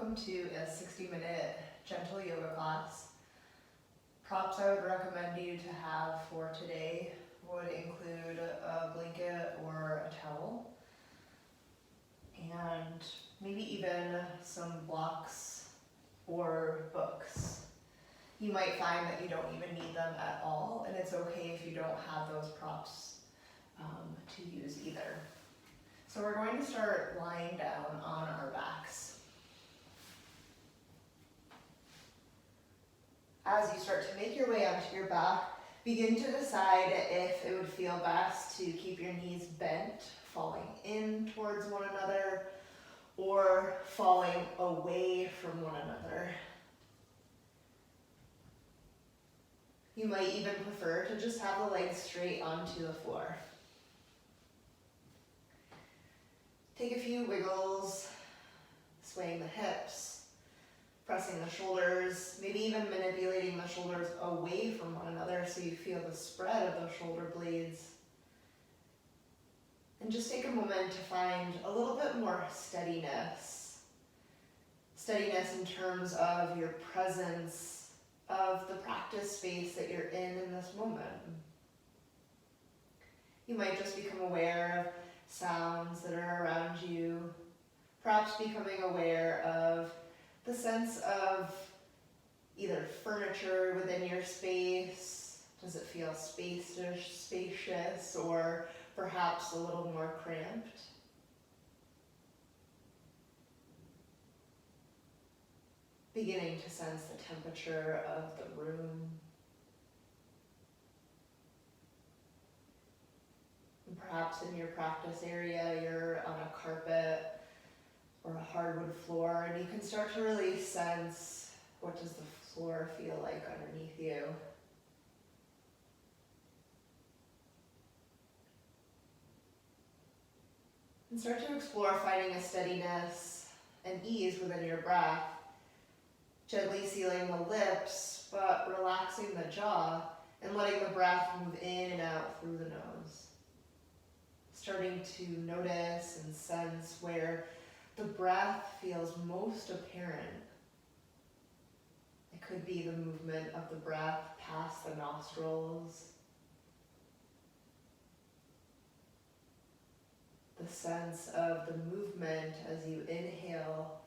welcome to a 60-minute gentle yoga class. Props I would recommend you to have for today would include a blanket or a towel, and maybe even some blocks or books. You might find that you don't even need them at all, and it's okay if you don't have those props to use either. So we're going to start lying down on our backs. As you start to make your way onto your back, begin to decide if it would feel best to keep your knees bent, falling in towards one another, or falling away from one another. You might even prefer to just have the legs straight onto the floor. Take a few wiggles, swaying the hips, pressing the shoulders, maybe even manipulating the shoulders away from one another so you feel the spread of the shoulder blades. And just take a moment to find a little bit more steadiness. Steadiness in terms of your presence, of the practice space that you're in this moment. You might just become aware of sounds that are around you, perhaps becoming aware of the sense of either furniture within your space. Does it feel spacious, or perhaps a little more cramped? Beginning to sense the temperature of the room. And perhaps in your practice area, you're on a carpet or a hardwood floor, and you can start to really sense, what does the floor feel like underneath you? And start to explore finding a steadiness and ease within your breath, gently sealing the lips, but relaxing the jaw and letting the breath move in and out through the nose. Starting to notice and sense where the breath feels most apparent. It could be the movement of the breath past the nostrils, the sense of the movement as you inhale.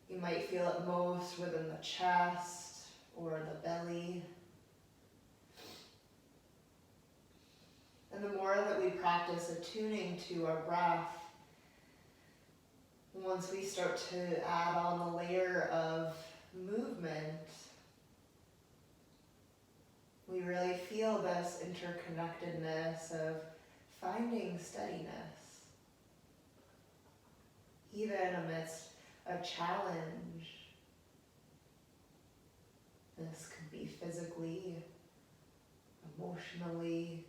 You might feel it most within the chest or the belly. And the more that we practice attuning to our breath, once we start to add on the layer of movement, we really feel this interconnectedness of finding steadiness, even amidst a challenge. This could be physically, emotionally,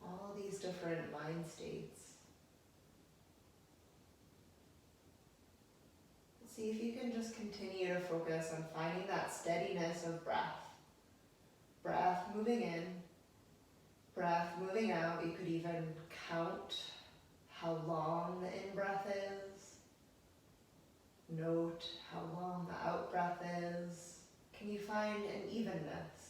all these different mind states. See if you can just continue to focus on finding that steadiness of breath. Breath moving in, breath moving out. You could even count how long the in-breath is. Note how long the out-breath is. Can you find an evenness?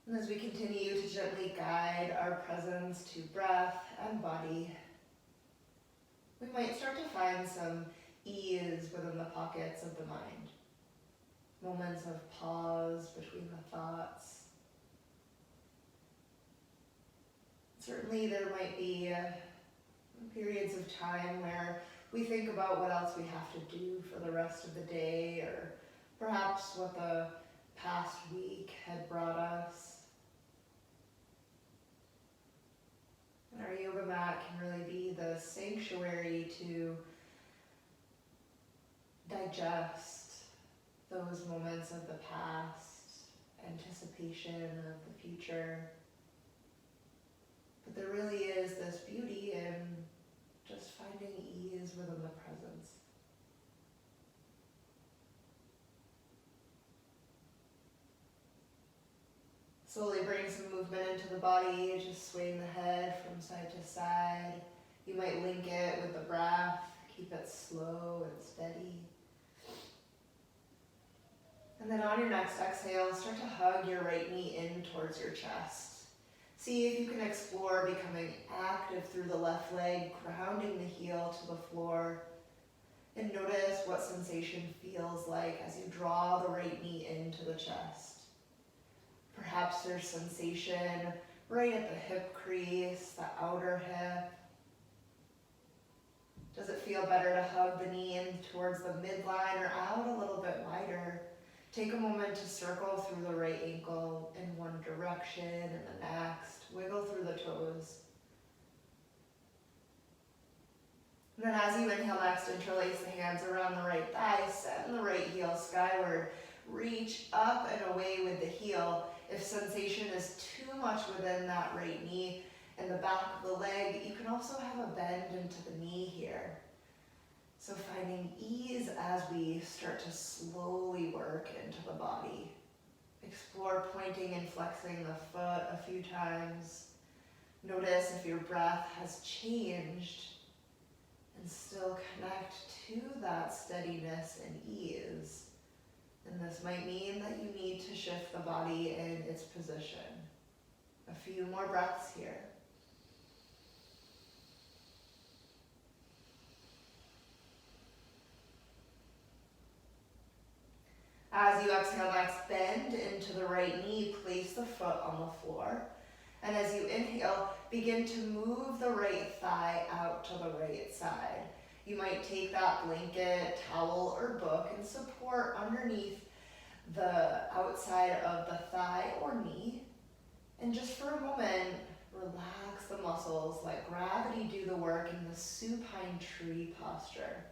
And as we continue to gently guide our presence to breath and body, we might start to find some ease within the pockets of the mind. Moments of pause between the thoughts. Certainly there might be periods of time where we think about what else we have to do for the rest of the day, or perhaps what the past week had brought us. And our yoga mat can really be the sanctuary to digest those moments of the past, anticipation of the future. But there really is this beauty in just finding ease within the presence. Slowly bring some movement into the body, just swaying the head from side to side. You might link it with the breath, keep it slow and steady. And then on your next exhale, start to hug your right knee in towards your chest. See if you can explore becoming active through the left leg, grounding the heel to the floor. And notice what sensation feels like as you draw the right knee into the chest. Perhaps there's sensation right at the hip crease, the outer hip. Does it feel better to hug the knee in towards the midline or out a little bit wider? Take a moment to circle through the right ankle in one direction and the next. Wiggle through the toes. And then as you inhale next, interlace the hands around the right thigh, send the right heel skyward. Reach up and away with the heel. If sensation is too much within that right knee and the back of the leg, you can also have a bend into the knee here. So finding ease as we start to slowly work into the body. Explore pointing and flexing the foot a few times. Notice if your breath has changed and still connect to that steadiness and ease. And this might mean that you need to shift the body in its position. A few more breaths here. As you exhale next, bend into the right knee, place the foot on the floor. And as you inhale, begin to move the right thigh out to the right side. You might take that blanket, towel, or book and support underneath the outside of the thigh or knee. And just for a moment, relax the muscles, let gravity do the work in the supine tree posture.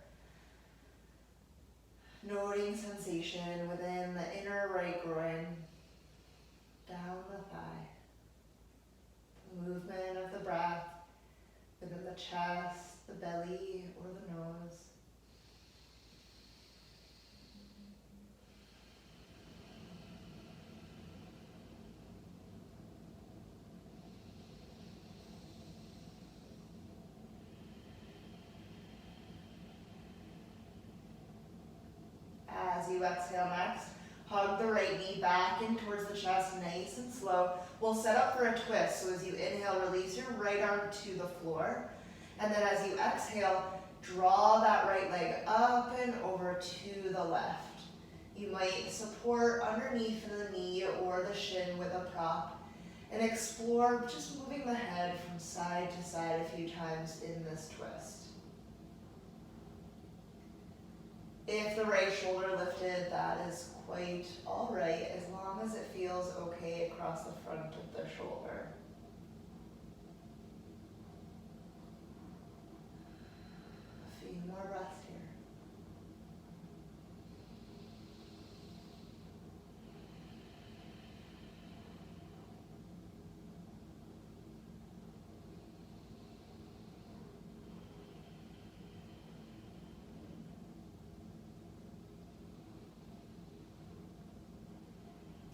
Noting sensation within the inner right groin, down the thigh. The movement of the breath within the chest, the belly, or the nose. As you exhale next, hug the right knee back in towards the chest, nice and slow. We'll set up for a twist. So as you inhale, release your right arm to the floor. And then as you exhale, draw that right leg up and over to the left. You might support underneath the knee or the shin with a prop and explore just moving the head from side to side a few times in this twist. If the right shoulder lifted, that is quite all right, as long as it feels okay across the front of the shoulder. A few more breaths here.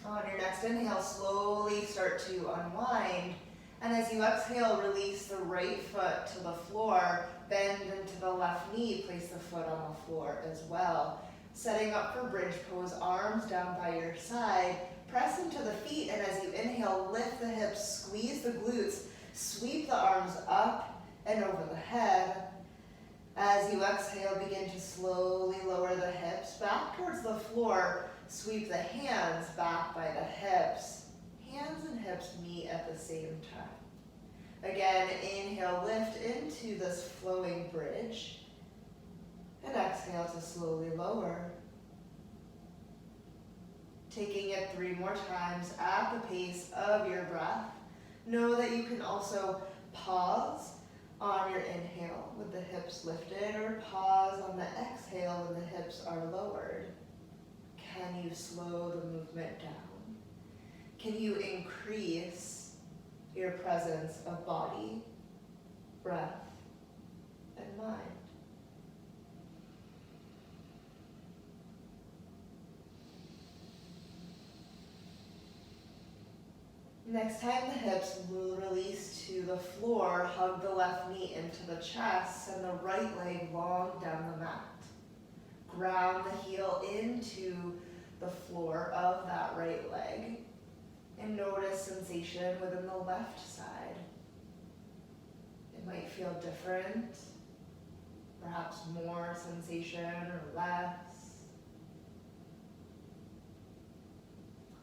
On your next inhale, slowly start to unwind. And as you exhale, release the right foot to the floor, bend into the left knee, place the foot on the floor as well. Setting up for bridge pose, arms down by your side, press into the feet, and as you inhale, lift the hips, squeeze the glutes, sweep the arms up and over the head. As you exhale, begin to slowly lower the hips back towards the floor. Sweep the hands back by the hips. Hands and hips meet at the same time. Again, inhale, lift into this flowing bridge. And exhale to slowly lower. Taking it 3 more times at the pace of your breath. Know that you can also pause on your inhale with the hips lifted, or pause on the exhale when the hips are lowered. Can you slow the movement down? Can you increase your presence of body, breath, and mind? Next time the hips release to the floor, hug the left knee into the chest, send the right leg long down the mat. Ground the heel into the floor of that right leg and notice sensation within the left side. It might feel different, perhaps more sensation or less.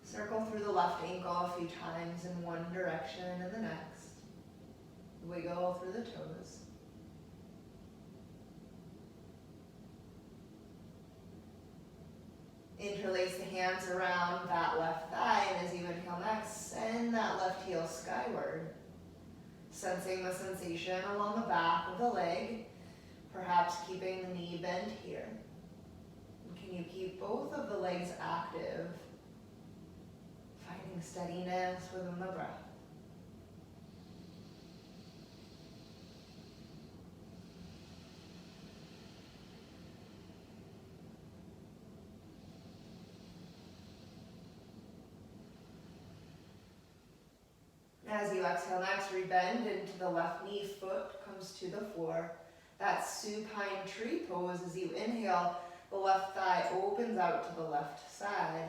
Circle through the left ankle a few times in one direction and the next. Wiggle through the toes. Interlace the hands around that left thigh, and as you inhale next, send that left heel skyward. Sensing the sensation along the back of the leg, perhaps keeping the knee bent here. And can you keep both of the legs active? Finding steadiness within the breath. As you exhale next, rebend into the left knee, foot comes to the floor. That supine tree pose. As you inhale, the left thigh opens out to the left side.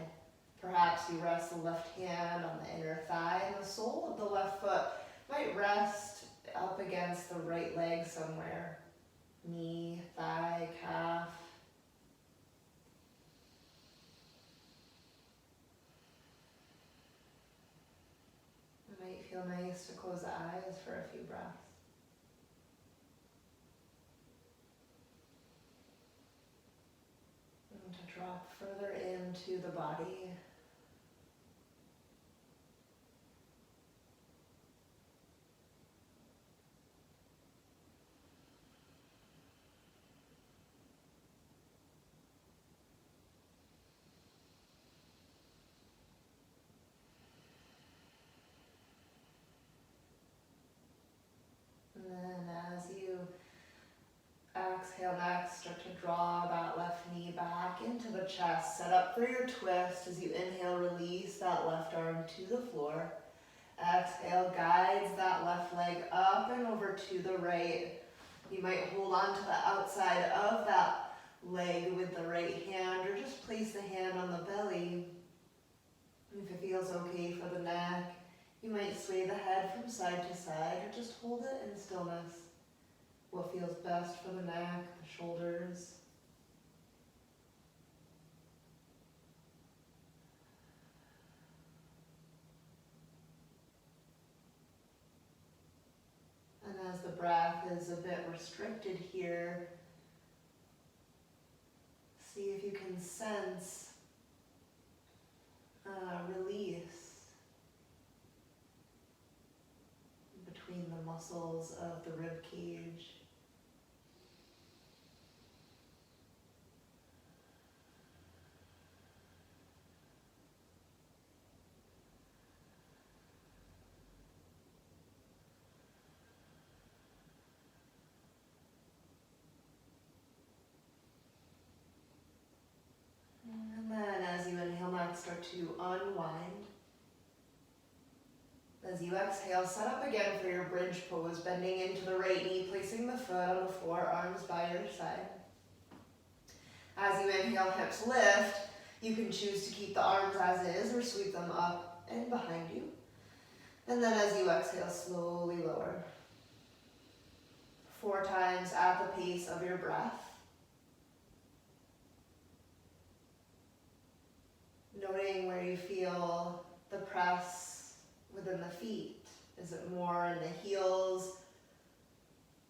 Perhaps you rest the left hand on the inner thigh, and the sole of the left foot might rest up against the right leg somewhere. Knee, thigh, calf. It might feel nice to close the eyes for a few breaths. And to drop further into the body. And then as you exhale next, start to draw that left knee back into the chest. Set up for your twist. As you inhale, release that left arm to the floor. Exhale, guides that left leg up and over to the right. You might hold on to the outside of that leg with the right hand, or just place the hand on the belly. If it feels okay for the neck, you might sway the head from side to side, or just hold it in stillness. What feels best for the neck, the shoulders. And as the breath is a bit restricted here, see if you can sense release between the muscles of the rib cage. And then as you inhale next, start to unwind. As you exhale, set up again for your bridge pose, bending into the right knee, placing the foot on the floor, arms by your side. As you inhale, hips lift. You can choose to keep the arms as is or sweep them up and behind you. And then as you exhale, slowly lower. 4 times at the pace of your breath. Noting where you feel the press within the feet. Is it more in the heels,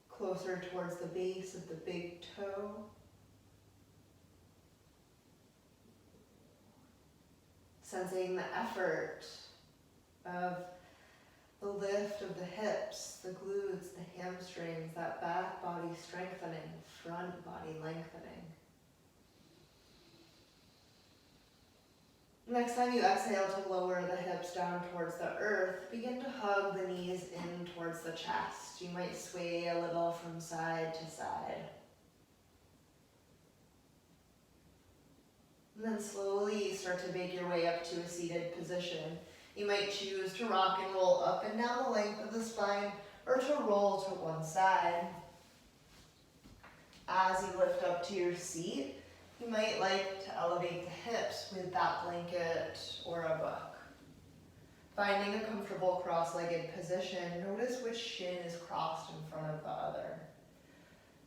closer towards the base of the big toe? Sensing the effort of the lift of the hips, the glutes, the hamstrings, that back body strengthening, front body lengthening. Next time you exhale to lower the hips down towards the earth, begin to hug the knees in towards the chest. You might sway a little from side to side. And then slowly start to make your way up to a seated position. You might choose to rock and roll up and down the length of the spine or to roll to one side. As you lift up to your seat, you might like to elevate the hips with that blanket or a book. Finding a comfortable cross-legged position, notice which shin is crossed in front of the other.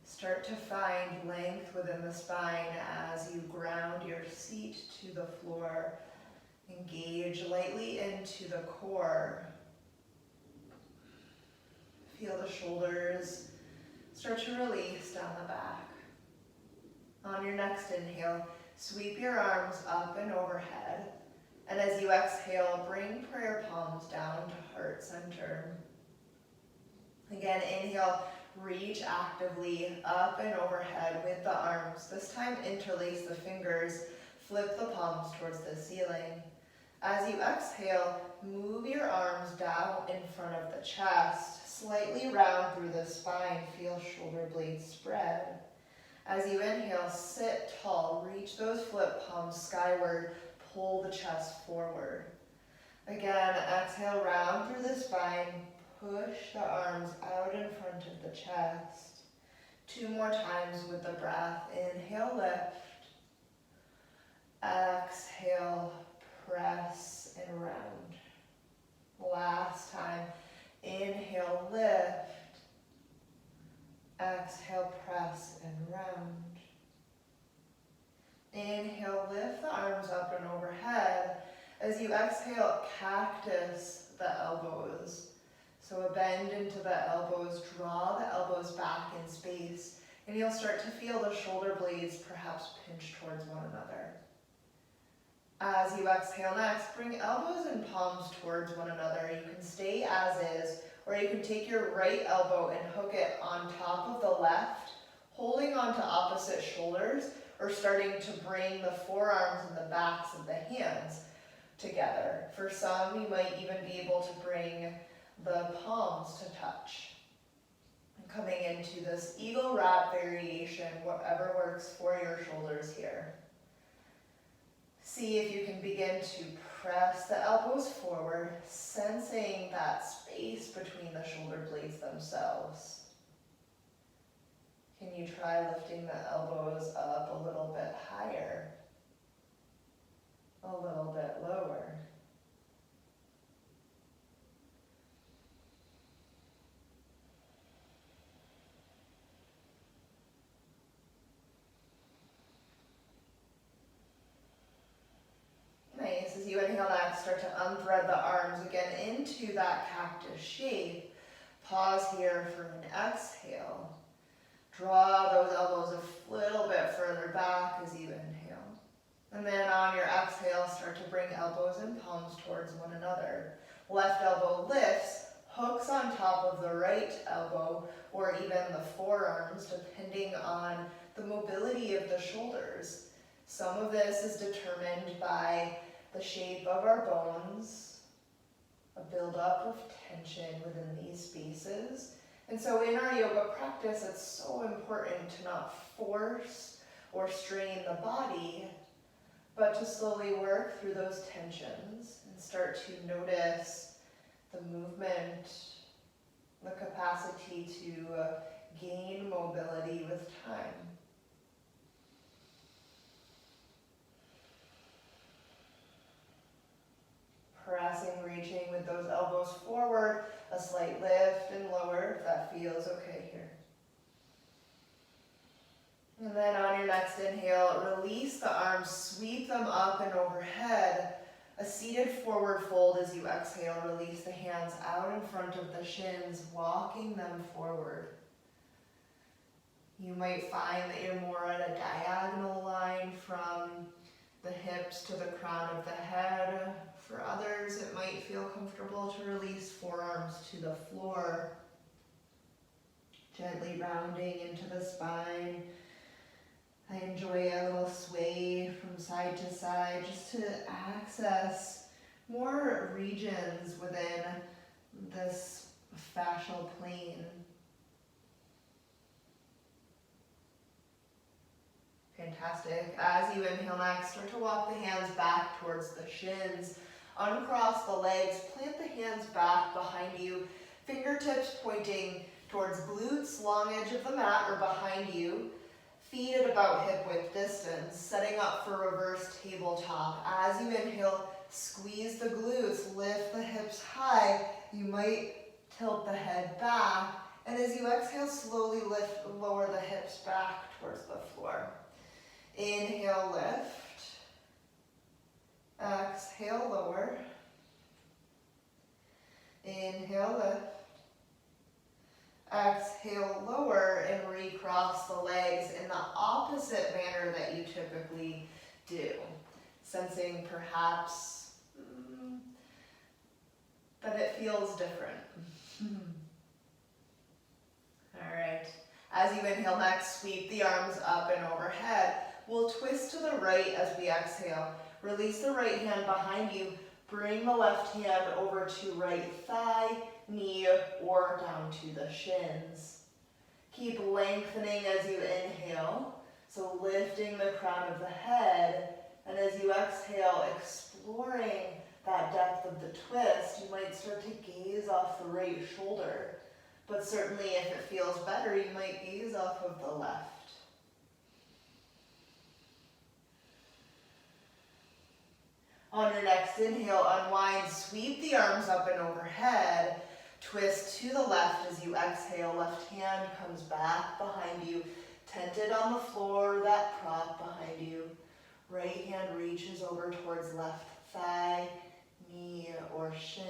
Start to find length within the spine as you ground your seat to the floor. Engage lightly into the core. Feel the shoulders start to release down the back. On your next inhale, sweep your arms up and overhead. And as you exhale, bring prayer palms down to heart center. Again, inhale, reach actively up and overhead with the arms. This time, interlace the fingers, flip the palms towards the ceiling. As you exhale, move your arms down in front of the chest, slightly round through the spine, feel shoulder blades spread. As you inhale, sit tall, reach those flip palms skyward, pull the chest forward. Again, exhale, round through the spine, push the arms out in front of the chest. 2 more times with the breath. Inhale, lift. Exhale, press and round. Last time. Inhale, lift. Exhale, press and round. Inhale, lift the arms up and overhead. As you exhale, cactus the elbows. So a bend into the elbows, draw the elbows back in space, and you'll start to feel the shoulder blades perhaps pinch towards one another. As you exhale next, bring elbows and palms towards one another. You can stay as is, or you can take your right elbow and hook it on top of the left, holding onto opposite shoulders, or starting to bring the forearms and the backs of the hands together. For some, you might even be able to bring the palms to touch. And coming into this eagle wrap variation, whatever works for your shoulders here. See if you can begin to press the elbows forward, sensing that space between the shoulder blades themselves. Can you try lifting the elbows up a little bit higher, a little bit lower? Nice. As you inhale next, start to unthread the arms again into that cactus shape. Pause here for an exhale. Draw those elbows a little bit further back as you inhale. And then on your exhale, start to bring elbows and palms towards one another. Left elbow lifts, hooks on top of the right elbow, or even the forearms, depending on the mobility of the shoulders. Some of this is determined by the shape of our bones, a buildup of tension within these spaces. And so in our yoga practice, it's so important to not force or strain the body, but to slowly work through those tensions and start to notice the movement, the capacity to gain mobility with time. Pressing, reaching with those elbows forward, a slight lift and lower if that feels okay here. And then on your next inhale, release the arms, sweep them up and overhead. A seated forward fold as you exhale, release the hands out in front of the shins, walking them forward. You might find that you're more at a diagonal line from the hips to the crown of the head. For others, it might feel comfortable to release forearms to the floor, gently rounding into the spine. I enjoy a little sway from side to side just to access more regions within this fascial plane. Fantastic. As you inhale next, start to walk the hands back towards the shins. Uncross the legs, plant the hands back behind you, fingertips pointing towards glutes, long edge of the mat or behind you, feet at about hip width distance, setting up for reverse tabletop. As you inhale, squeeze the glutes, lift the hips high. You might tilt the head back, and as you exhale, slowly lower the hips back towards the floor. Inhale, lift. Exhale, lower. Inhale, lift. Exhale, lower, and recross the legs in the opposite manner that you typically do. Sensing perhaps that it feels different. All right. As you inhale next, sweep the arms up and overhead. We'll twist to the right as we exhale. Release the right hand behind you. Bring the left hand over to right thigh, knee, or down to the shins. Keep lengthening as you inhale. So lifting the crown of the head. And as you exhale, exploring that depth of the twist, you might start to gaze off the right shoulder. But certainly if it feels better, you might gaze off of the left. On your next inhale, unwind, sweep the arms up and overhead. Twist to the left as you exhale. Left hand comes back behind you, tented on the floor, that prop behind you. Right hand reaches over towards left thigh, knee, or shin.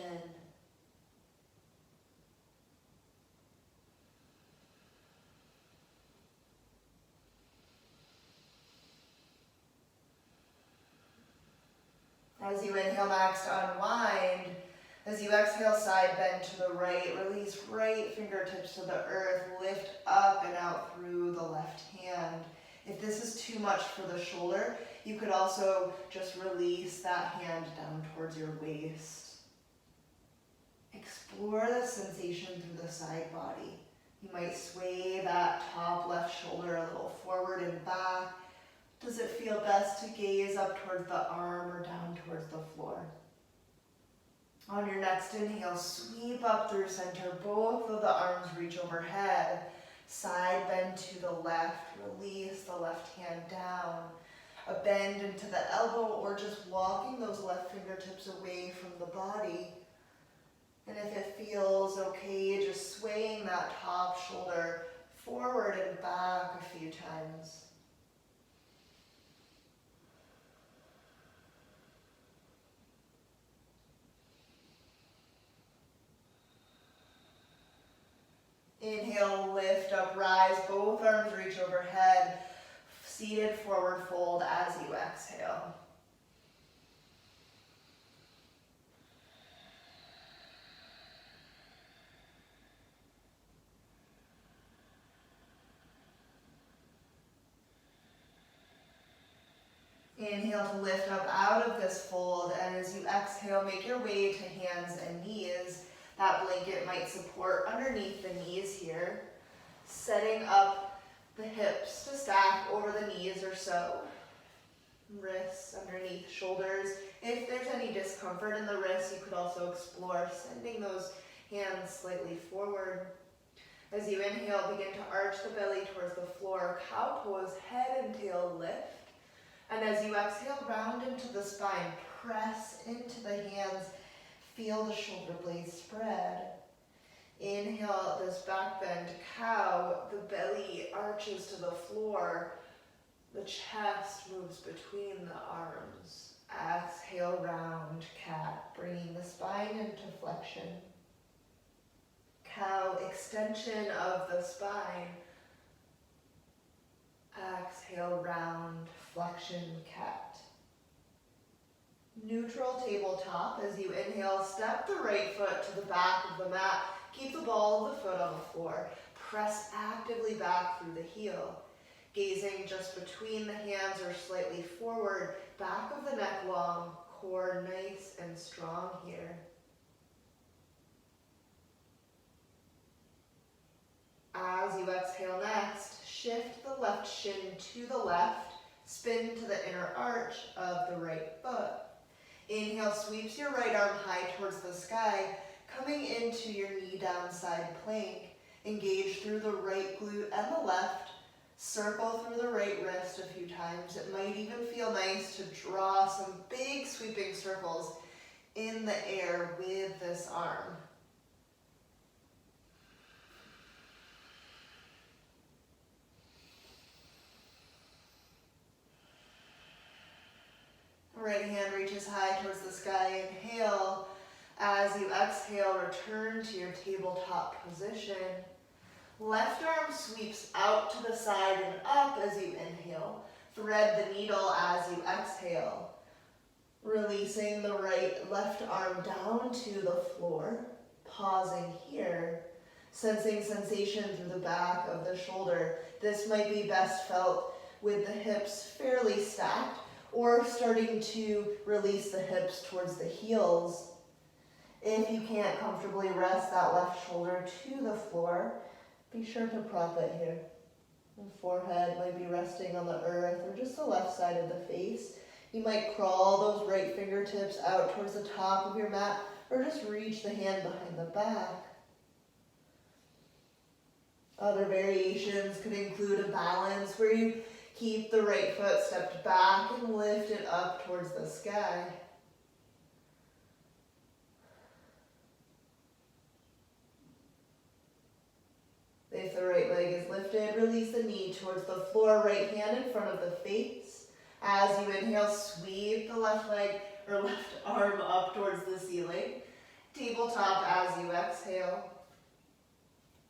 As you inhale next, unwind. As you exhale, side bend to the right. Release right fingertips to the earth. Lift up and out through the left hand. If this is too much for the shoulder, you could also just release that hand down towards your waist. Explore the sensation through the side body. You might sway that top left shoulder a little forward and back. Does it feel best to gaze up towards the arm or down towards the floor? On your next inhale, sweep up through center. Both of the arms reach overhead. Side bend to the left. Release the left hand down. A bend into the elbow or just walking those left fingertips away from the body. And if it feels okay, just swaying that top shoulder forward and back a few times. Inhale, lift up, rise, both arms reach overhead, seated forward fold as you exhale. Inhale to lift up out of this fold, and as you exhale, make your way to hands and knees. That blanket might support underneath the knees here, setting up the hips to stack over the knees or so. Wrists underneath shoulders. If there's any discomfort in the wrists, you could also explore sending those hands slightly forward. As you inhale, begin to arch the belly towards the floor. Cow pose, head and tail lift. And as you exhale, round into the spine. Press into the hands. Feel the shoulder blades spread. Inhale this back bend cow. The belly arches to the floor. The chest moves between the arms. Exhale, round cat, bringing the spine into flexion. Cow, extension of the spine. Exhale, round, flexion, cat. Neutral tabletop. As you inhale, step the right foot to the back of the mat. Keep the ball of the foot on the floor. Press actively back through the heel. Gazing just between the hands or slightly forward. Back of the neck long. Core nice and strong here. As you exhale next, shift the left shin to the left. Spin to the inner arch of the right foot. Inhale, sweeps your right arm high towards the sky, coming into your knee down side plank. Engage through the right glute and the left. Circle through the right wrist a few times. It might even feel nice to draw some big sweeping circles in the air with this arm. Right hand reaches high towards the sky. Inhale. As you exhale, return to your tabletop position. Left arm sweeps out to the side and up as you inhale. Thread the needle as you exhale. Releasing the left arm down to the floor. Pausing here. Sensing sensation through the back of the shoulder. This might be best felt with the hips fairly stacked or starting to release the hips towards the heels. If you can't comfortably rest that left shoulder to the floor, be sure to prop it here. The forehead might be resting on the earth or just the left side of the face. You might crawl those right fingertips out towards the top of your mat or just reach the hand behind the back. Other variations could include a balance where you keep the right foot stepped back and lift it up towards the sky. If the right leg is lifted, release the knee towards the floor, right hand in front of the face. As you inhale, sweep the left leg or left arm up towards the ceiling. Tabletop as you exhale.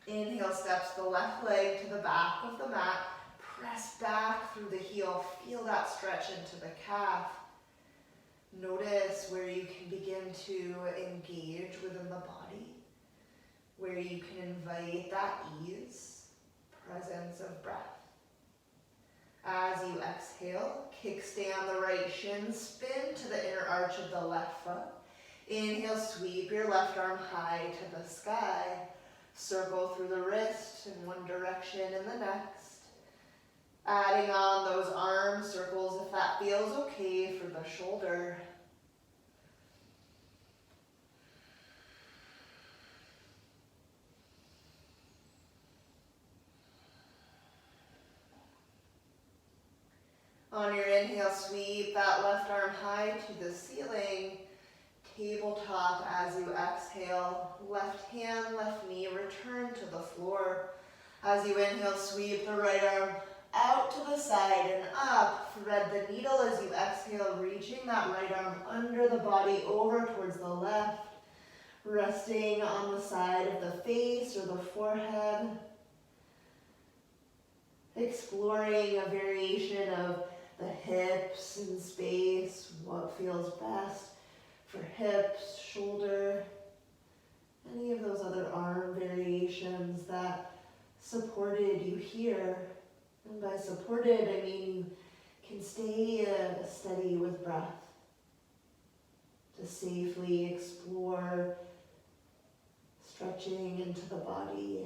Inhale, steps the left leg to the back of the mat. Press back through the heel. Feel that stretch into the calf. Notice where you can begin to engage within the body, where you can invite that ease, presence of breath. As you exhale, kickstand the right shin, spin to the inner arch of the left foot. Inhale, sweep your left arm high to the sky. Circle through the wrist in one direction and the next. Adding on those arm circles if that feels okay for the shoulder. On your inhale, sweep that left arm high to the ceiling. Tabletop as you exhale. Left hand, left knee, return to the floor. As you inhale, sweep the right arm out to the side and up. Thread the needle as you exhale, reaching that right arm under the body over towards the left. Resting on the side of the face or the forehead. Exploring a variation of the hips in space, what feels best for hips, shoulder, any of those other arm variations that supported you here. And by supported, I mean you can stay steady with breath to safely explore stretching into the body.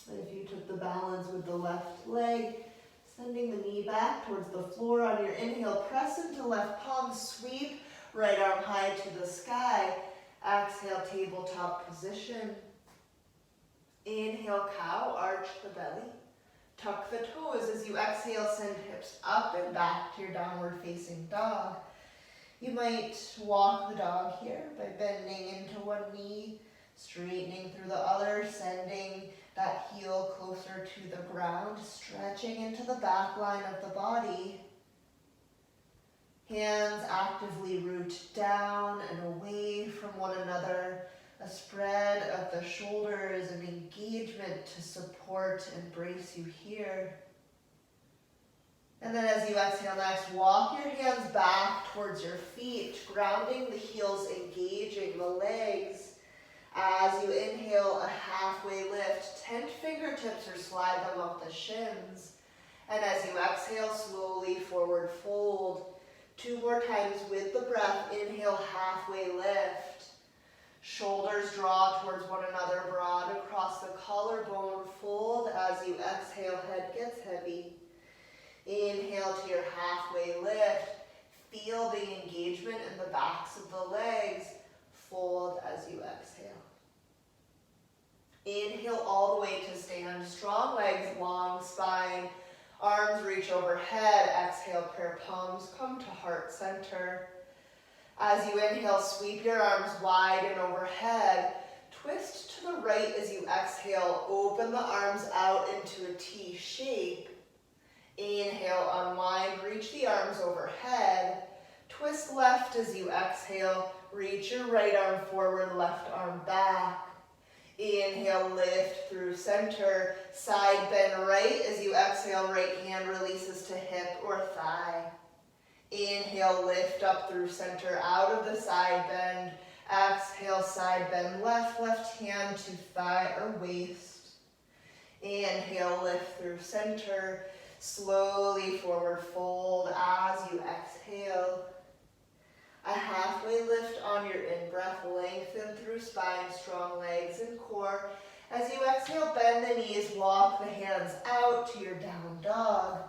If you took the balance with the left leg, sending the knee back towards the floor on your inhale, press into left palm, sweep right arm high to the sky. Exhale, tabletop position. Inhale, cow, arch the belly. Tuck the toes as you exhale, send hips up and back to your downward facing dog. You might walk the dog here by bending into one knee, straightening through the other, sending that heel closer to the ground, stretching into the back line of the body. Hands actively root down and away from one another. A spread of the shoulders and engagement to support and brace you here. And then as you exhale next, walk your hands back towards your feet, grounding the heels, engaging the legs. As you inhale, a halfway lift, tent fingertips or slide them up the shins. And as you exhale, slowly forward fold. 2 more times with the breath. Inhale, halfway lift. Shoulders draw towards one another, broad across the collarbone. Fold as you exhale, head gets heavy. Inhale to your halfway lift. Feel the engagement in the backs of the legs. Fold as you exhale. Inhale all the way to stand. Strong legs, long spine. Arms reach overhead. Exhale, prayer palms come to heart center. As you inhale, sweep your arms wide and overhead. Twist to the right as you exhale. Open the arms out into a T shape. Inhale, unwind, reach the arms overhead. Twist left as you exhale. Reach your right arm forward, left arm back. Inhale, lift through center. Side bend right as you exhale. Right hand releases to hip or thigh. Inhale, lift up through center, out of the side bend. Exhale, side bend left, left hand to thigh or waist. Inhale, lift through center. Slowly forward fold as you exhale. A halfway lift on your in-breath. Lengthen through spine, strong legs and core. As you exhale, bend the knees, walk the hands out to your down dog.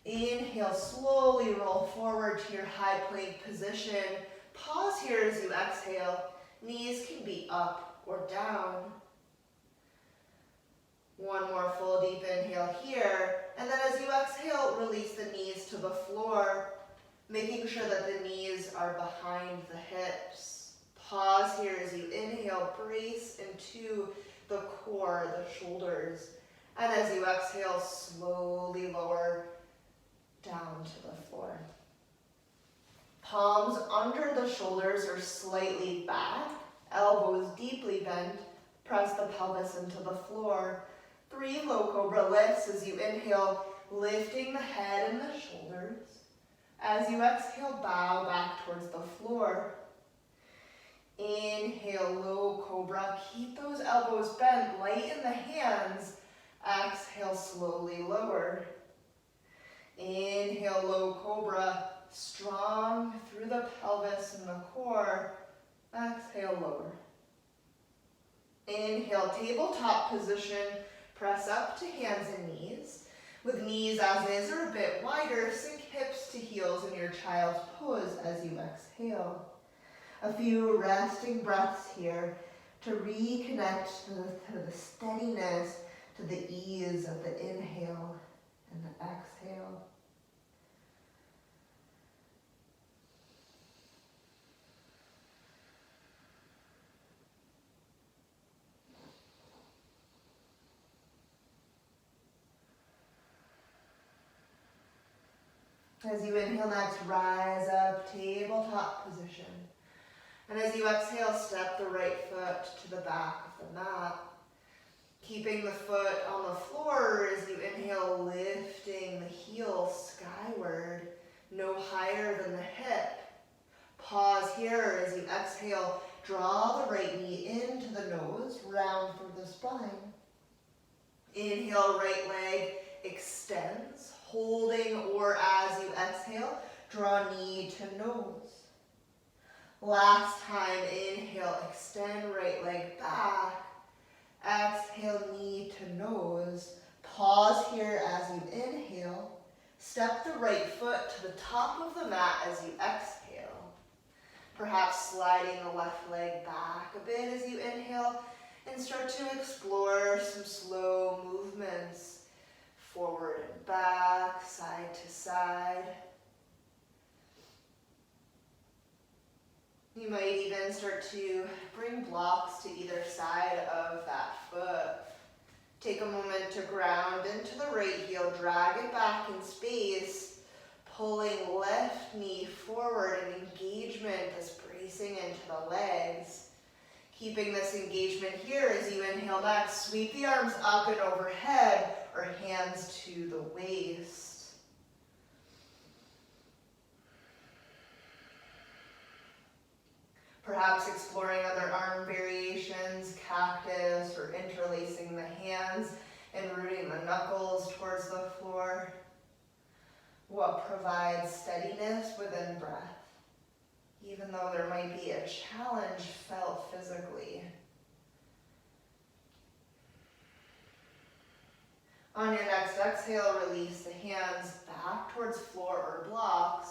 Inhale, slowly roll forward to your high plank position. Pause here as you exhale. Knees can be up or down. One more full deep inhale here. And then as you exhale, release the knees to the floor, making sure that the knees are behind the hips. Pause here as you inhale, brace into the core, the shoulders. And as you exhale, slowly lower down to the floor. Palms under the shoulders or slightly back, elbows deeply bent. Press the pelvis into the floor. 3 low cobra lifts as you inhale, lifting the head and the shoulders. As you exhale, bow back towards the floor. Inhale, low cobra. Keep those elbows bent, light in the hands. Exhale, slowly lower. Inhale, low cobra. Strong through the pelvis and the core. Exhale, lower. Inhale, tabletop position. Press up to hands and knees. With knees as is or a bit wider, sink hips to heels in your child's pose as you exhale. A few resting breaths here to reconnect to the steadiness, to the ease of the inhale and the exhale. As you inhale next, rise up, tabletop position. And as you exhale, step the right foot to the back of the mat. Keeping the foot on the floor as you inhale, lifting the heel skyward, no higher than the hip. Pause here as you exhale, draw the right knee into the nose, round through the spine. Inhale, right leg extends. Holding or as you exhale, draw knee to nose. Last time, inhale, extend right leg back. Exhale, knee to nose. Pause here as you inhale. Step the right foot to the top of the mat as you exhale. Perhaps sliding the left leg back a bit as you inhale and start to explore some slow movements. Forward and back, side to side. You might even start to bring blocks to either side of that foot. Take a moment to ground into the right heel, drag it back in space, pulling left knee forward, an engagement that's bracing into the legs. Keeping this engagement here as you inhale next, sweep the arms up and overhead or hands to the waist. Perhaps exploring other arm variations, cactus, or interlacing the hands and rooting the knuckles towards the floor. What provides steadiness within breath. even though there might be a challenge felt physically. On your next exhale, release the hands back towards floor or blocks.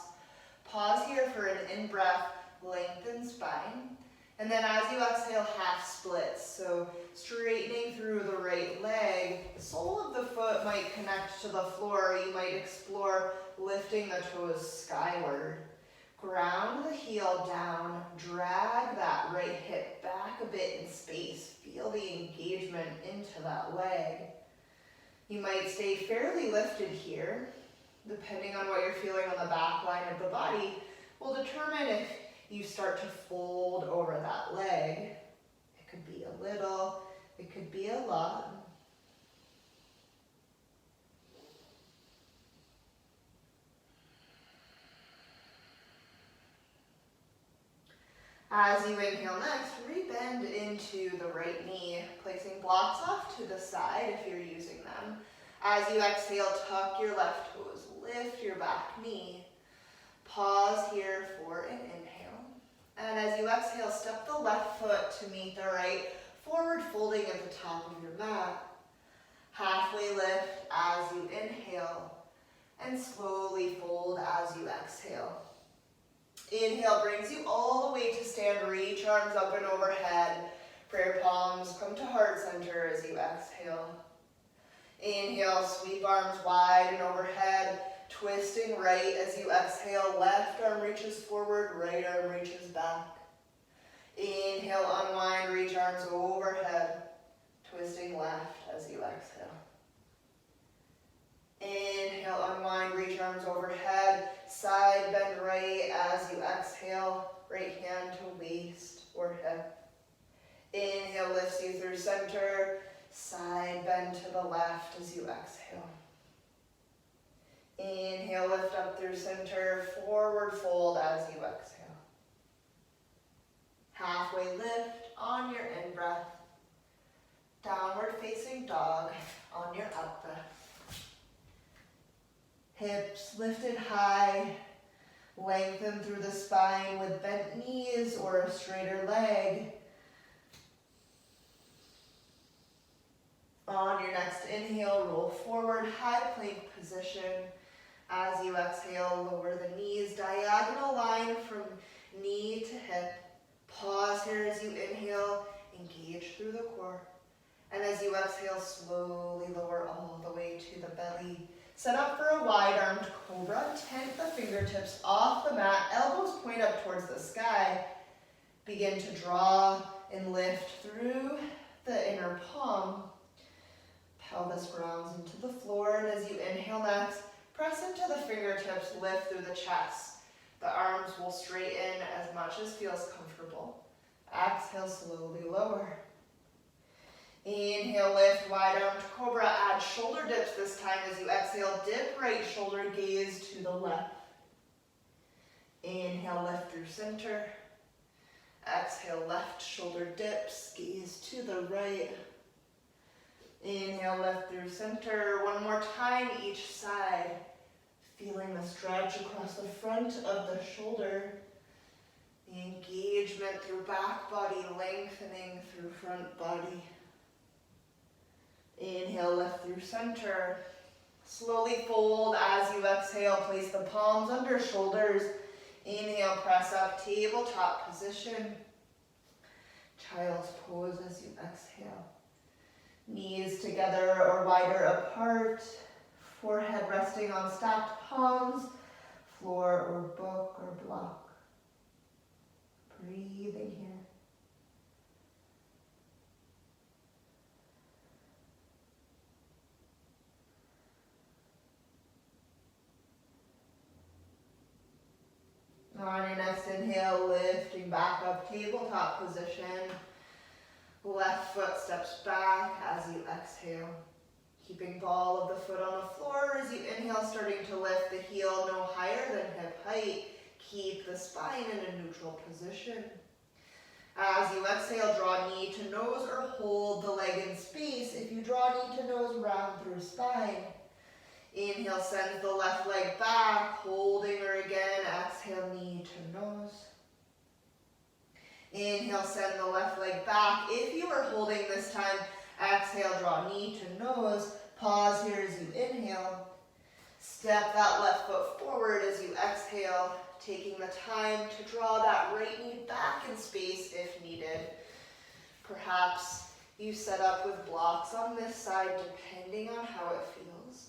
Pause here for an in-breath, lengthen spine. And then as you exhale, half splits. So straightening through the right leg, the sole of the foot might connect to the floor. You might explore lifting the toes skyward. Ground the heel down, drag that right hip back a bit in space. Feel the engagement into that leg. You might stay fairly lifted here. Depending on what you're feeling on the back line of the body, will determine if you start to fold over that leg. It could be a little, it could be a lot. As you inhale next, rebend into the right knee, placing blocks off to the side if you're using them. As you exhale, tuck your left toes, lift your back knee. Pause here for an inhale. And as you exhale, step the left foot to meet the right, forward folding at the top of your mat. Halfway lift as you inhale, and slowly fold as you exhale. Inhale brings you all the way to stand. Reach arms up and overhead. Prayer palms come to heart center as you exhale. Inhale, sweep arms wide and overhead, twisting right as you exhale. Left arm reaches forward, right arm reaches back. Inhale, unwind, reach arms overhead, twisting left as you exhale. Inhale, unwind, reach arms overhead, side bend right as you exhale, right hand to waist or hip. Inhale lifts you through center, side bend to the left as you exhale. Inhale, lift up through center, forward fold as you exhale. Halfway lift on your in-breath, downward facing dog on your out-breath. Hips lifted high, lengthen through the spine with bent knees or a straighter leg. On your next inhale, roll forward, high plank position. As you exhale, lower the knees, diagonal line from knee to hip. Pause here as you inhale, engage through the core. And as you exhale, slowly lower all the way to the belly. Set up for a wide-armed cobra. Tent the fingertips off the mat, elbows point up towards the sky. Begin to draw and lift through the inner palm. Pelvis grounds into the floor, and as you inhale next, press into the fingertips, lift through the chest. The arms will straighten as much as feels comfortable. Exhale, slowly lower. Inhale, lift, wide-armed cobra. Add shoulder dips this time as you exhale. Dip right shoulder, gaze to the left. Inhale, lift through center. Exhale, left shoulder dips, gaze to the right. Inhale, lift through center. One more time each side. Feeling the stretch across the front of the shoulder. The engagement through back body, lengthening through front body. Inhale, lift through center. Slowly fold as you exhale. Place the palms under shoulders. Inhale, press up, tabletop position. Child's pose as you exhale. Knees together or wider apart. Forehead resting on stacked palms. Floor or book or block. Breathing here. On your next inhale, lifting back up, tabletop position. Left foot steps back as you exhale. Keeping ball of the foot on the floor as you inhale, starting to lift the heel no higher than hip height. Keep the spine in a neutral position. As you exhale, draw knee to nose or hold the leg in space. If you draw knee to nose, round through spine. Inhale, send the left leg back, holding her again. Exhale, knee to nose. Inhale, send the left leg back. If you are holding this time, exhale, draw knee to nose. Pause here as you inhale. Step that left foot forward as you exhale, taking the time to draw that right knee back in space if needed. Perhaps you set up with blocks on this side depending on how it feels.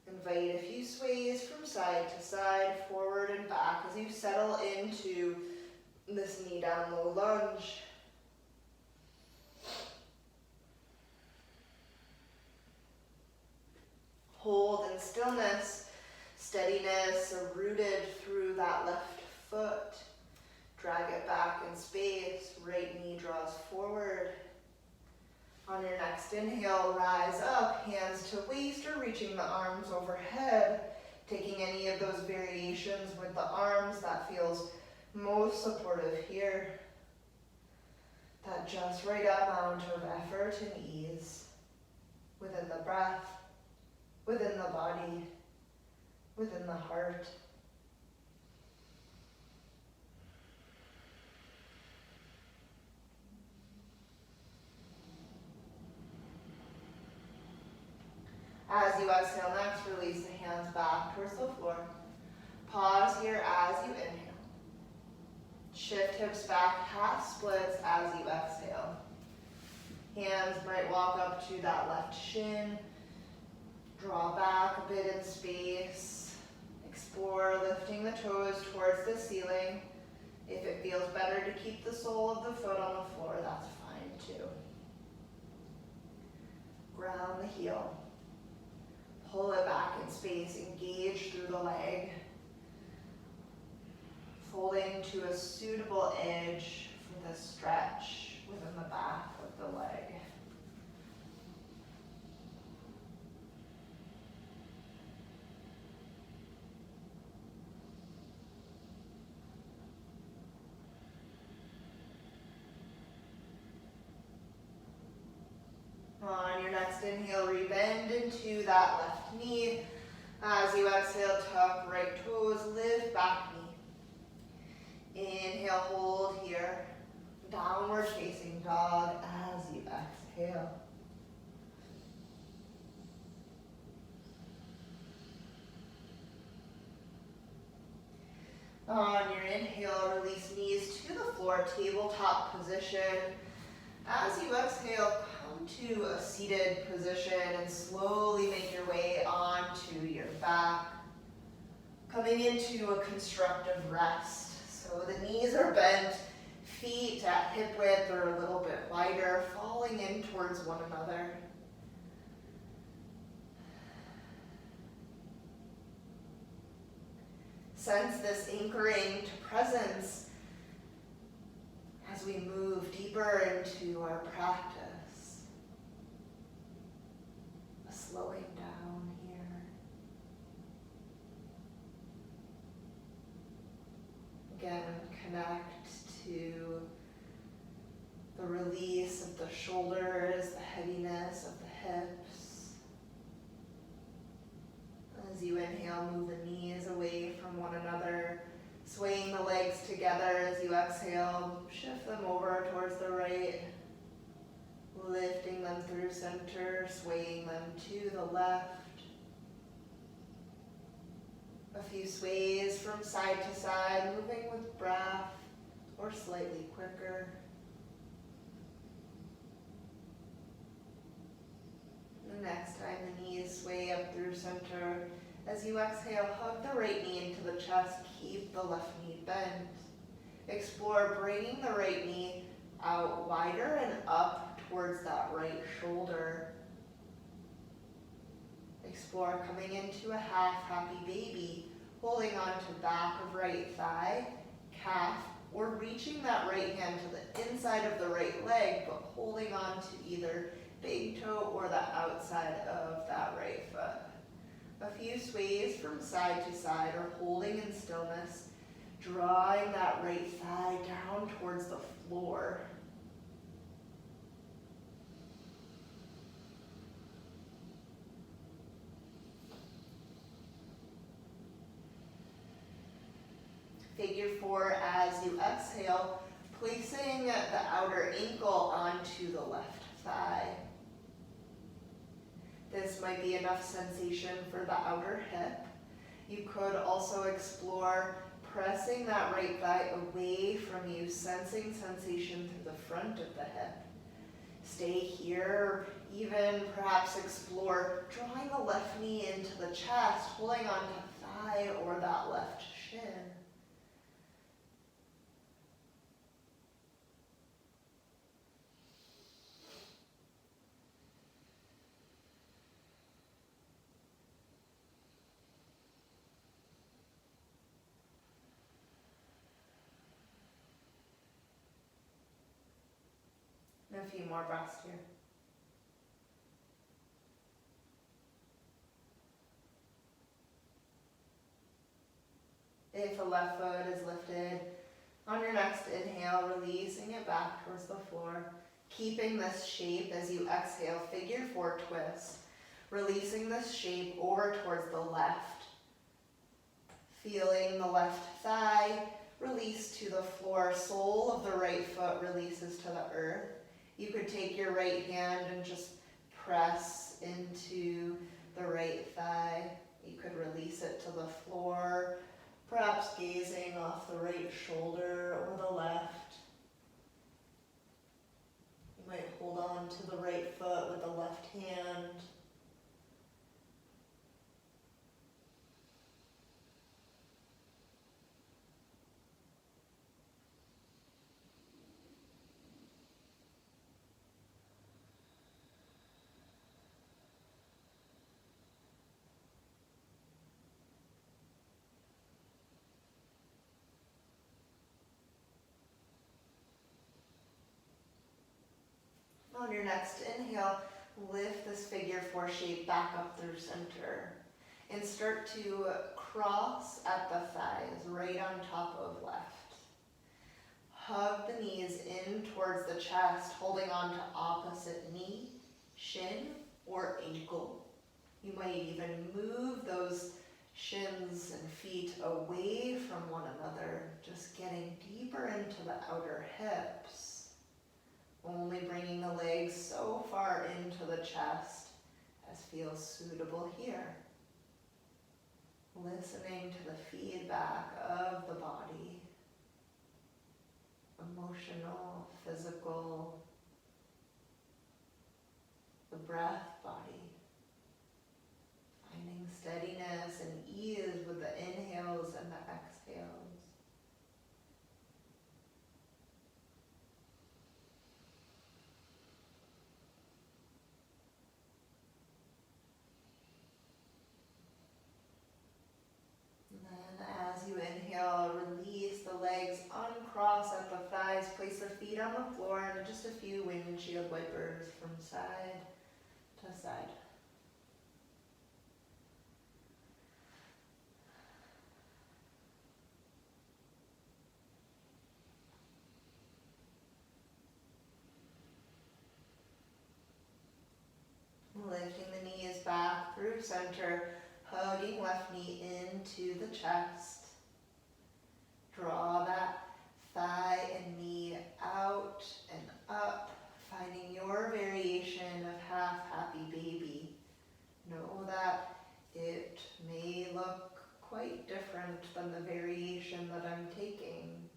Invite a few sways from side to side, forward and back as you settle into this knee down low lunge. Hold in stillness, steadiness rooted through that left foot. Drag it back in space, right knee draws forward. On your next inhale, rise up, hands to waist or reaching the arms overhead. Taking any of those variations with the arms that feels most supportive here. That just right amount of effort and ease within the breath, within the body, within the heart. As you exhale next, release the hands back towards the floor. Pause here as you inhale. Shift hips back, half splits as you exhale. Hands might walk up to that left shin. Draw back a bit in space. Explore lifting the toes towards the ceiling. If it feels better to keep the sole of the foot on the floor, that's fine too. Ground the heel. Pull it back in space, engage through the leg. Folding to a suitable edge for the stretch within the back of the leg. On your next inhale, rebend into that left knee. As you exhale, tuck right toes, lift back knee. Inhale, hold here. Downward facing dog as you exhale. On your inhale, release knees to the floor, tabletop position. As you exhale, come to a seated position and slowly make your way onto your back. Coming into a constructive rest. So the knees are bent, feet at hip width or a little bit wider, falling in towards one another. Sense this anchoring to presence as we move deeper into our practice. A slowing down here. Again, connect to the release of the shoulders, the heaviness of the hips. As you inhale, move the knees away from one another, swaying the legs together. As you exhale, shift them over towards the right, lifting them through center, swaying them to the left. A few sways from side to side, moving with breath or slightly quicker. The next time the knees sway up through center. As you exhale, hug the right knee into the chest, keep the left knee bent. Explore bringing the right knee out wider and up towards that right shoulder. Explore coming into a half happy baby, holding on to back of right thigh, calf, or reaching that right hand to the inside of the right leg, but holding on to either big toe or the outside of that right foot. A few sways from side to side or holding in stillness, drawing that right thigh down towards the floor. Figure 4 as you exhale, Placing the outer ankle onto the left thigh. This might be enough sensation for the outer hip. You could also explore pressing that right thigh away from you, sensing sensation through the front of the hip. Stay here, even perhaps explore drawing the left knee into the chest, holding onto thigh or that left shin. And a few more breaths here. If the left foot is lifted, on your next inhale, releasing it back towards the floor. Keeping this shape as you exhale, figure 4 twist. Releasing this shape over towards the left. Feeling the left thigh release to the floor. Sole of the right foot releases to the earth. You could take your right hand and just press into the right thigh. You could release it to the floor, perhaps gazing off the right shoulder or the left. You might hold on to the right foot with the left hand. On your next inhale, lift this figure 4 shape back up through center and start to cross at the thighs, right on top of left. Hug the knees in towards the chest, holding on to opposite knee, shin, or ankle. You might even move those shins and feet away from one another, just getting deeper into the outer hips. Only bringing the legs so far into the chest as feels suitable here. Listening to the feedback of the body, emotional, physical, the breath body. Finding steadiness and ease with the inhales and the exhales. As you inhale, release the legs, uncross at the thighs, place the feet on the floor, and just a few windshield wipers from side to side. Lifting the knees back through center, hugging left knee into the chest. Draw that thigh and knee out and up, finding your variation of half happy baby. Know that it may look quite different than the variation that I'm taking.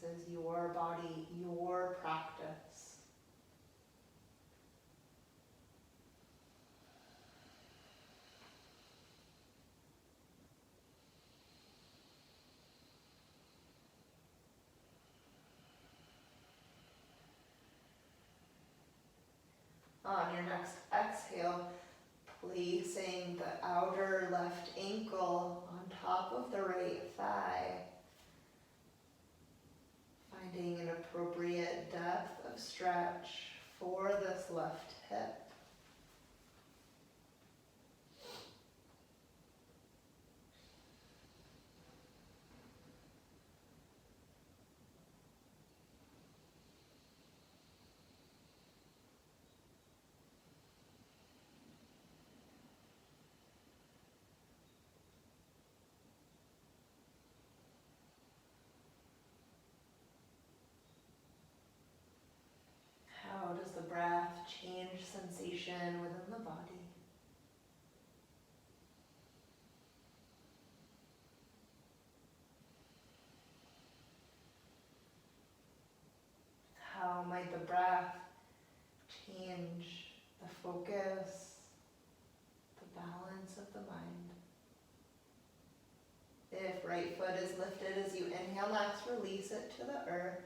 This is your body, your practice. On your next exhale, placing the outer left ankle on top of the right thigh. Finding an appropriate depth of stretch for this left hip. sensation within the body. How might the breath change the focus, the balance of the mind? If right foot is lifted as you inhale, next release it to the earth.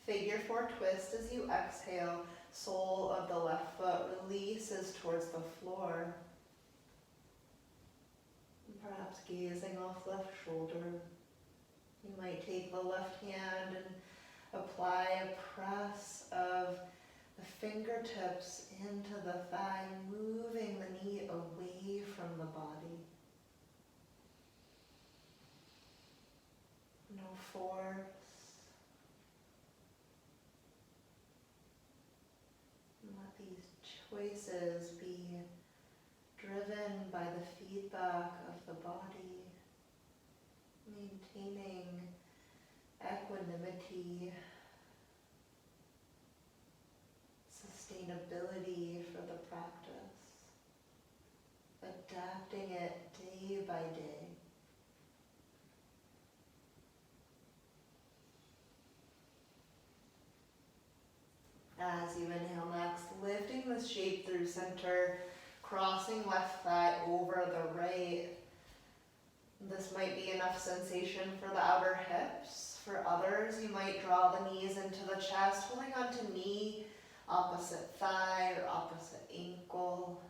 Figure 4 twist as you exhale. Sole of the left foot releases towards the floor. And perhaps gazing off left shoulder. You might take the left hand and apply a press of the fingertips into the thigh, moving the knee away from the body. No force. Let these choices be driven by the feedback of the body, maintaining equanimity, sustainability for the practice, adapting it day by day. As you inhale next, lifting the shape through center, crossing left thigh over the right. This might be enough sensation for the outer hips. For others, you might draw the knees into the chest, holding onto knee, opposite thigh or opposite ankle.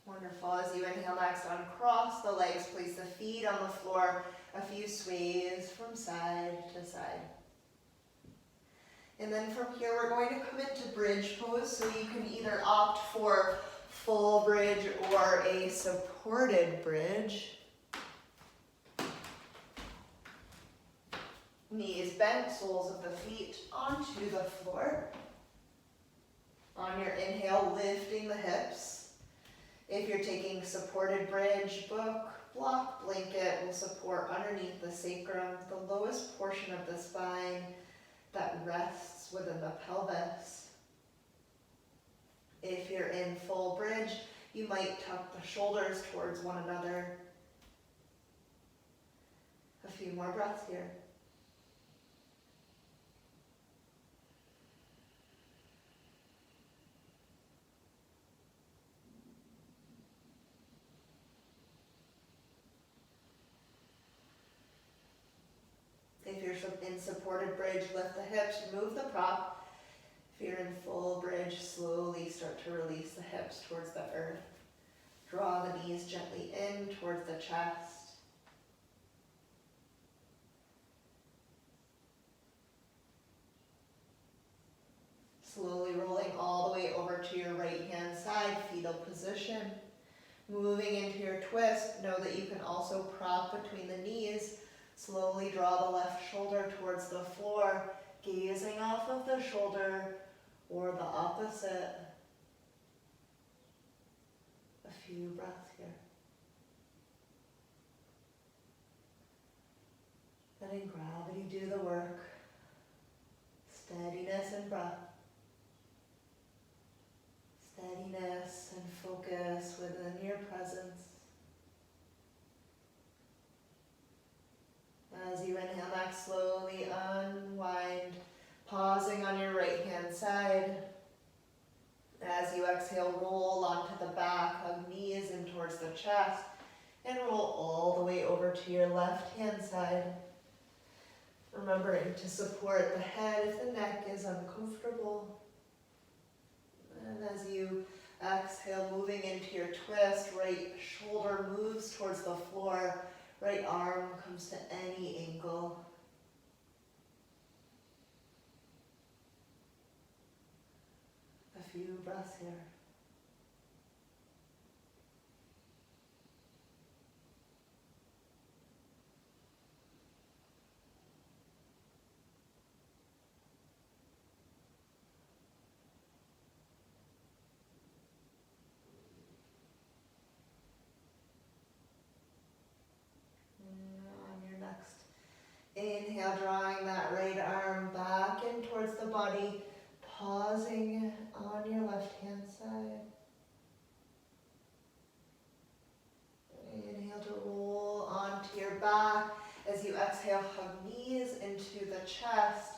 Wonderful. As you inhale next, uncross the legs, place the feet on the floor, a few sways from side to side. And then from here, we're going to come into bridge pose, so you can either opt for full bridge or a supported bridge. Knees bent, soles of the feet onto the floor. On your inhale, lifting the hips. If you're taking supported bridge, book, block, blanket will support underneath the sacrum, the lowest portion of the spine that rests within the pelvis. If you're in full bridge, you might tuck the shoulders towards one another. A few more breaths here. If you're in supported bridge, lift the hips, remove the prop. If you're in full bridge, slowly start to release the hips towards the earth. Draw the knees gently in towards the chest. Slowly rolling all the way over to your right hand side, fetal position. Moving into your twist, know that you can also prop between the knees. Slowly draw the left shoulder towards the floor, gazing off of the shoulder or the opposite. A few breaths here. Letting gravity do the work. Steadiness and breath. Steadiness and focus within your presence. As you inhale next, slowly unwind, pausing on your right hand side. As you exhale, roll onto the back, hug knees in towards the chest, and roll all the way over to your left hand side. Remembering to support the head if the neck is uncomfortable. And as you exhale, moving into your twist, right shoulder moves towards the floor. Right arm comes to any angle. A few breaths here. exhale, hug knees into the chest,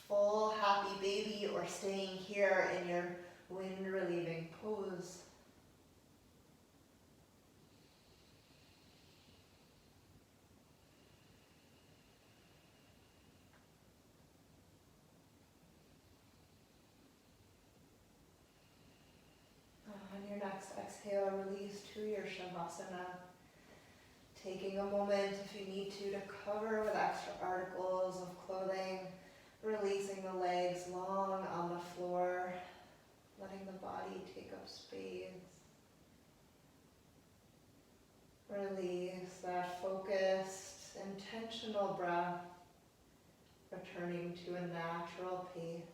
full happy baby, or staying here in your wind relieving pose. On your next exhale, release to your Shavasana. Taking a moment, if you need to cover with extra articles of clothing, releasing the legs long on the floor, letting the body take up space. Release that focused, intentional breath, returning to a natural pace.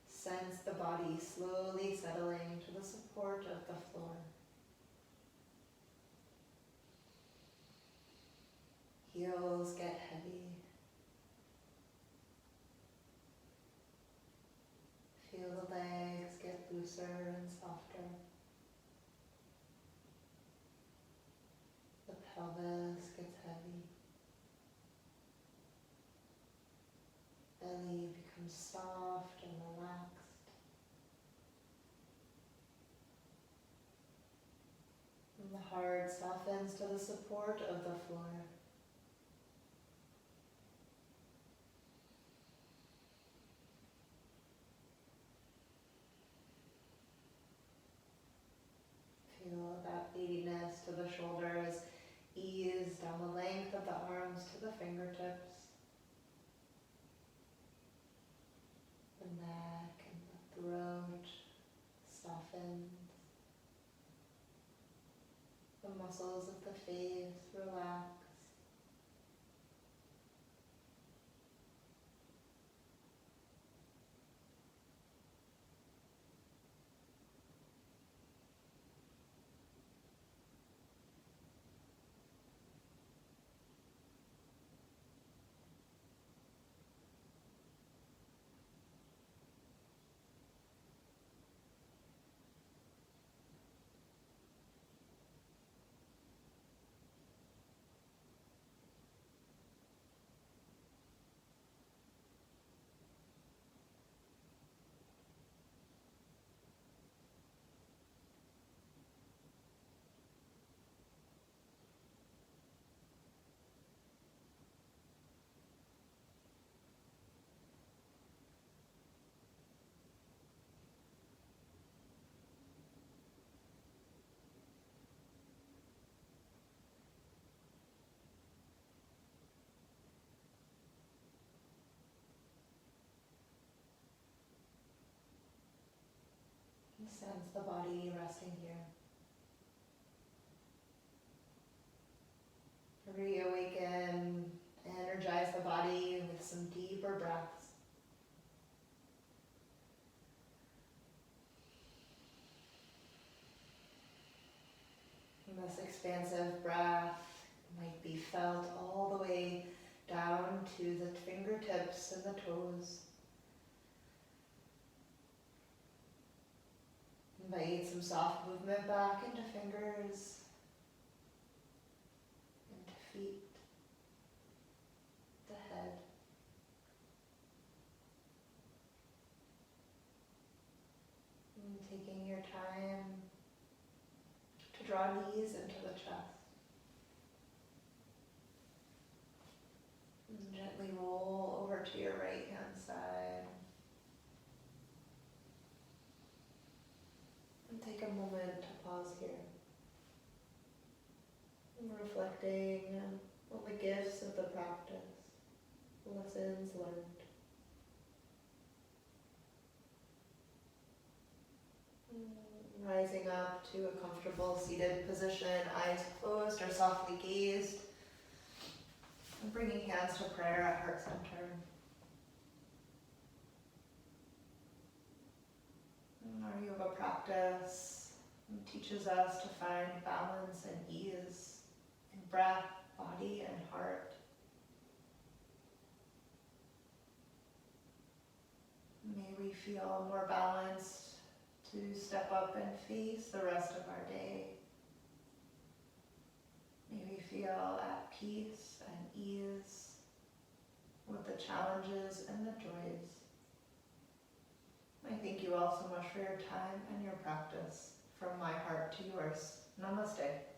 Sense the body slowly settling to the support of the floor. Heels get heavy. Feel the legs get looser and softer. The pelvis gets heavy. Belly becomes soft and relaxed. And the heart softens to the support of the floor. Feel that weightiness to the shoulders, ease down the length of the arms to the fingertips. The neck and the throat softens. The muscles of the face relax. Sense the body resting here. Reawaken, energize the body with some deeper breaths. And this expansive breath might be felt all the way down to the fingertips and the toes. Invite some soft movement back into fingers, into feet, the head. And taking your time to draw knees into the chest. And gently roll over to your right hand side. And take a moment to pause here. And reflecting on the gifts of the practice, lessons learned. Rising up to a comfortable seated position, eyes closed or softly gazed. And bringing hands to prayer at heart center. Our yoga practice teaches us to find balance and ease in breath, body, and heart. May we feel more balanced to step up and face the rest of our day. May we feel at peace and ease with the challenges and the joys. I thank you all so much for your time and your practice. From my heart to yours. Namaste.